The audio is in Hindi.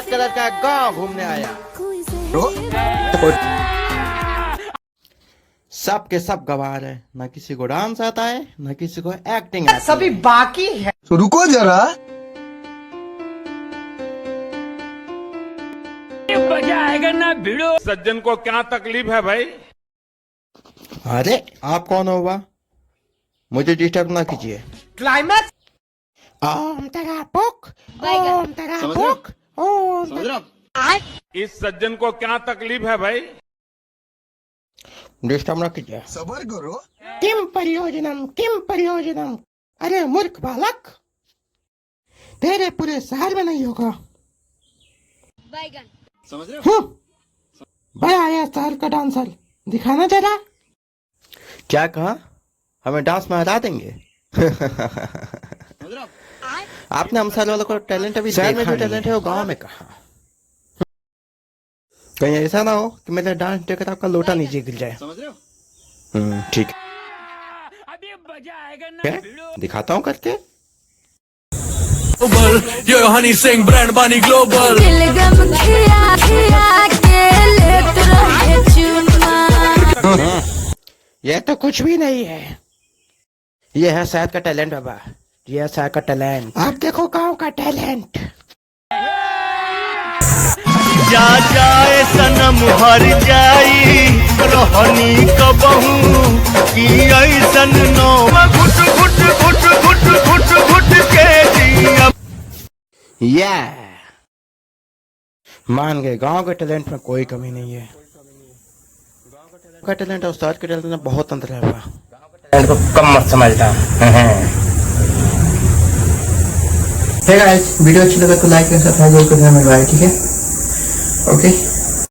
सफेद कलर का गांव घूमने आया। सब के सब गवार है, न किसी को डांस आता है न किसी को एक्टिंग आती सभी है। बाकी है। तो रुको जरा, मजा आएगा ना भिड़ो। सज्जन को क्या तकलीफ है भाई? अरे आप कौन हो बा? मुझे डिस्टर्ब ना कीजिए। क्लाइमैक्स। ओम तेरा पुक, ओम तेरा पुक, ओम। इस सज्जन को क्या तकलीफ है भाई? डिस्टर्ब ना कीजिए। सबर करो। किम प्रयोजनम, किम प्रयोजनम। अरे मूर्ख बालक, तेरे पूरे शहर में नहीं होगा। समझ रहे हो? बड़ा आया शहर का डांसर, दिखाना जरा। क्या कहा? हमें डांस में हरा देंगे? आपने हम शहर वालों को टैलेंट अभी शहर में जो टैलेंट है वो गांव में कहा। कहीं ऐसा ना हो कि मेरा डांस देखकर आपका लोटा नीचे गिर जाए। समझ रहे हो? ठीक अभी मजा आएगा ना है, भिड़ो। दिखाता हूँ करके। Yo, Honey Singh, brand Bunny Global. ये तो कुछ भी नहीं है, ये है शहर का टैलेंट बाबा, ये है शहर का टैलेंट। आप देखो गांव का टैलेंट। जा जाए सनम हर जाई रोहनी कबहू की ऐसन नो घुट घुट घुट घुट घुट घुट के जिया। ये मान गए, गांव के टैलेंट में कोई कमी नहीं है। गांव का टैलेंट और शहर के टैलेंट में बहुत अंतर है बाबा। को कम मत समझता। वीडियो अच्छी लगा तो लाइक एंड सब्सक्राइब जरूर करना मेरे भाई, ठीक है? ओके।